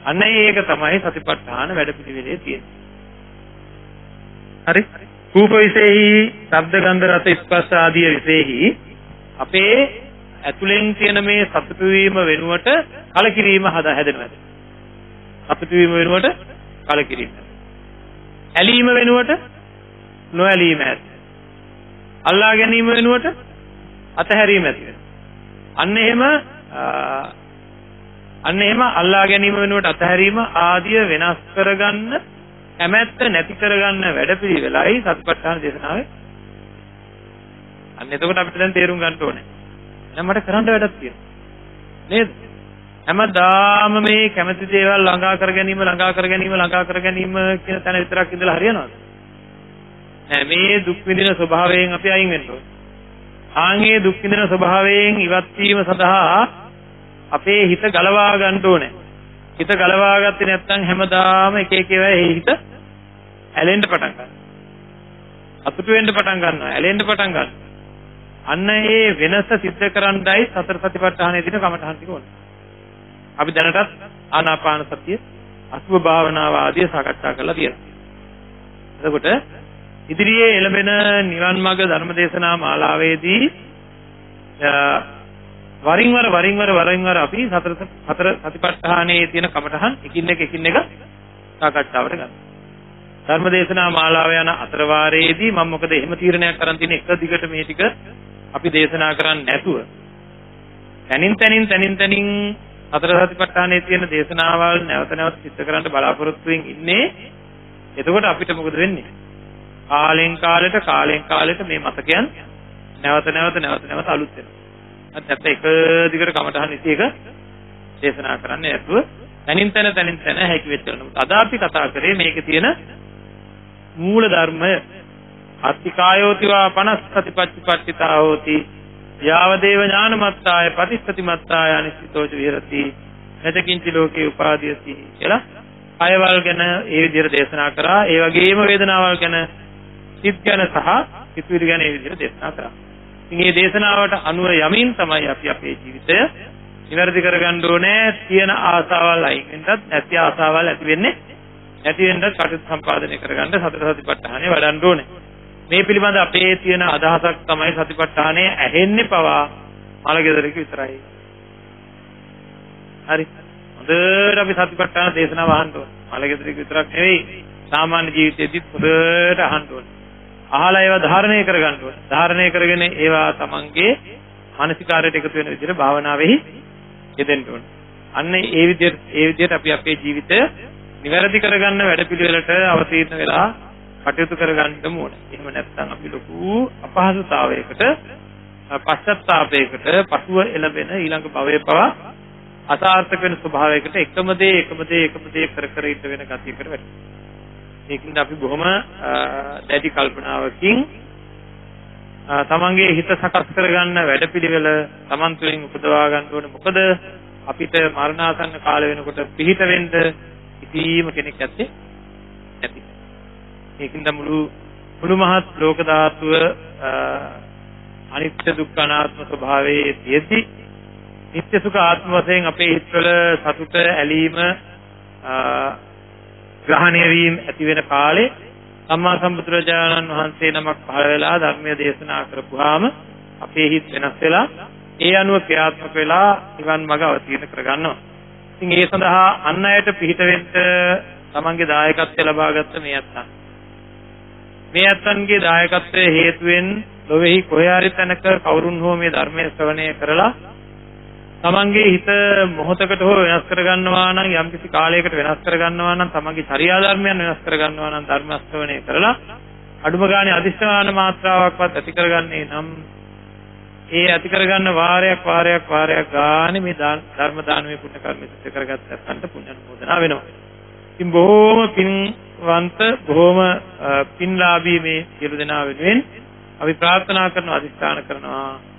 අන්න ඒක තමයි සතිපට්ඨාන වැඩපිළිවෙලේ තියෙන්නේ. හරි? රූප විශේෂයි, ශබ්ද ගන්ධ රස ස්පර්ශ ආදී විශේෂයි අපේ ඇතුලෙන් තියෙන මේ සතුටු වීම වෙනුවට කලකිරීම හැදෙනවා. සතුටු වීම වෙනුවට කලකිරීම. ඇලීම වෙනුවට නොඇලීම ඇති. අල්ලා ගැනීම වෙනුවට අතහැරීම ඇති වෙනවා. අන්න එහෙම අල්ලා ගැනීම වෙනුවට අතහැරීම ආදිය වෙනස් කරගන්න, කැමැත්ත නැති කරගන්න වැඩපිළිවෙලයි සතිපට්ඨාන දේශනාවේ. අන්න එතකොට අපිට දැන් තේරුම් ගන්න ඕනේ. දැන් මට කරන්න වැඩක් තියෙනවා. නේද? හැමදාම මේ කැමැති දේවල් ළඟා කර ගැනීම කියන තැන විතරක් ඉඳලා හරියනවද? නෑ, මේ දුක් විඳින ස්වභාවයෙන් අපි අයින් වෙන්න ඕනේ. ආන්ගේ දුක් විඳින ස්වභාවයෙන් ඉවත් වීම සඳහා අපේ හිත ගලවා ගන්න ඕනේ. හිත ගලවා ගත්තේ නැත්නම් හැමදාම එක ඒවා හිත ඇලෙන්න පටන් ගන්නවා. අසුතු වෙන්න පටන් ගන්නවා, ඇලෙන්න පටන් ගන්නවා. අන්න ඒ වෙනස සිද්ධ කරන්නයි සතර සතිපට්ඨානයේ දින කමඨහන් ටික ඕනේ. අපි දැනටත් ආනාපාන සතිය, අසුභ භාවනාව ආදී සාකච්ඡා කරලා තියෙනවා. එතකොට ඉදිරියේ එළඹෙන නිවන් මාර්ග ධර්මදේශනා මාලාවේදී වරින් වර අපි සතර සතිපට්ඨානයේ තියෙන කමඨහන් එකින් එක සාකච්ඡාවට ගන්නවා. ධර්මදේශනා මාලාව යන අතර වාරයේදී මම මොකද එහෙම තීරණයක් කරන් තියෙන එක දිගට මේ ටික අපි දේශනා කරන්නේ නැතුව තනින් සතර සතිපට්ඨානයේ තියෙන දේශනාවල් නැවත සිද්ධ කරන්න බලාපොරොත්තු වෙමින් ඉන්නේ. එතකොට අපිට මොකද වෙන්නේ? කාලෙන් කාලෙට මේ මතකයන් නැවත අලුත් වෙනවා. නැත්නම් එක දිගට කමඨහන් ඉති එක දේශනා කරන්නේ නැතුව තනින් හැකි වෙච්ච වෙනවා. අද අපි කතා කරේ මේකේ තියෙන මූල ධර්මය අත්තිකායෝති වා 50 සතිපට්ඨිතා හෝති යාවදේව ඥානමත්තාය පටිච්චසමුප්පාදාය අනිසිතෝච විහෙරති නැතකින්ච ලෝකේ උපාදීයති කියලා අයවල් ගැන ඒ විදිහට දේශනා කරා. ඒ වගේම වේදනාවල් ගැන, සිත් ගැන සහ සිතුවිලි ගැන ඒ විදිහට දේශනා කරා. ඉතින් මේ දේශනාවට අනුව යමින් තමයි අපි අපේ ජීවිතය නිවැරදි කරගන්න ඕනේ. තියෙන ආසාවල් අයින් වෙන්නත්, නැති ආසාවල් ඇති වෙන්නේ නැති වෙන්නත් කටයුතු සම්පාදනය කරගන්න සතර සතිපට්ඨානය වඩන්න ඕනේ. මේ පිළිබඳ අපේ තියෙන අදහසක් තමයි සතිපට්ඨානය ඇහෙන්නේ පවා මලගෙදරක විතරයි. හරි. හොඳට අපි සතිපට්ඨාන දේශනාව අහන්න ඕනේ. මලගෙදරක විතරක් නෙවෙයි, සාමාන්‍ය ජීවිතයේදීත් හොඳට අහන්න ඕනේ. අහලා ඒවා ධාරණය කරගන්න ඕනේ. ධාරණය කරගෙන ඒවා තමන්ගේ මානසිකාරයට එකතු වෙන විදිහට භාවනාවෙහි යෙදෙන්න ඕනේ. අන්න ඒ විදිහට අපි අපේ ජීවිතය නිවැරදි කරගන්න වැඩපිළිවෙලට අවතීර්ණ වෙලා කටයුතු කරගන්න ඕනේ. එහෙම නැත්නම් අපි ලොකු අපහසුතාවයකට, පශ්චාත්තාපයකට පසුව එළඹෙන ඊළඟ භවයේ පවා අසාර්ථක වෙන ස්වභාවයකට එකම දේ කර කර ඉඳ වෙන ගතියකට වැටෙනවා. ඒකින්ද අපි බොහොම දැඩි කල්පනාවකින් තමන්ගේ හිත සකස් කරගන්න වැඩපිළිවෙල තමන් තුළින් උපදවා ගන්න ඕනේ. මොකද අපිට මරණාසන්න කාලය වෙනකොට පිහිට වෙන්න කිසිම කෙනෙක් නැත්තේ නැති. ඒකින්ද මුළු මහත් ලෝක ධාතුව අනිත්‍ය දුක්ඛ අනාත්ම ස්වභාවයේ තියෙද්දි නිත්‍ය සුඛ ආත්ම වශයෙන් අපේ හිතවල සතුට ඇලීම ග්‍රහණය වීම ඇති වෙන කාලේ සම්මා සම්බුදුරජාණන් වහන්සේ නමක් පහළ වෙලා ධර්මයේ දේශනා කරපුවාම අපේ හිත වෙනස් වෙලා ඒ අනුව ක්‍රියාත්මක වෙලා නිවන් මඟ අවතීර්ණ කරගන්නවා. ඉතින් ඒ සඳහා අන් අයට පිහිට වෙන්න තමන්ගේ දායකත්වය ලබාගත්ත මේ අත්තන්ගේ දායකත්වයේ හේතුවෙන් ලොවේහි කොහේ හරි තැනක කවුරුන් හෝ මේ ධර්මයේ ශ්‍රවණය කරලා තමන්ගේ හිත මොහොතකට හෝ වෙනස් කරගන්නවා නම්, යම්කිසි කාලයකට වෙනස් කරගන්නවා නම්, තමන්ගේ චර්යා ධර්මයන් වෙනස් කරගන්නවා නම් ධර්ම ශ්‍රවණය කරලා අඩුම ගානේ අදිෂ්ඨාන මාත්‍රාවක්වත් ඇති කරගන්නේ නම් ඒ ඇති කරගන්න වාරයක් ගානේ මේ ධර්ම දානමය පුණ්‍ය කර්ම සිද්ධ කරගත්ත අත්න්ට පුණ්‍ය අනුමෝදනා වෙනවා. ඉතින් බොහෝම පින්වන්ත, බොහෝම පින්ලාභී මේ සියලු දෙනා වෙනුවෙන් අපි ප්‍රාර්ථනා කරනවා, අදිෂ්ඨාන කරනවා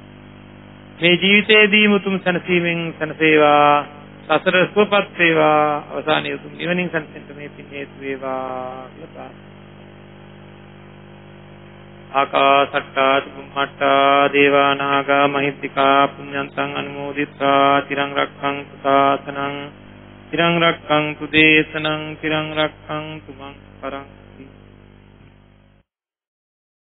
මේ ජීවිතයේදී මුතුම් සැනසීමෙන් සැනසේවා, සසර සුවපත් වේවා, අවසානයේ උතුම් නිවනින් සැනසෙන්න මේ පින් හේතු වේවා කියලා. ආකාසට්ටා චුම්මට්ටා දේවා නාග මහිත්‍තිකා පුඤ්ඤන්තං අනුමෝදිත්වා තිරං රක්ඛන්තු ශාසනං තිරං රක්ඛන්තු දේශනං තිරං රක්ඛන්තු මං පරං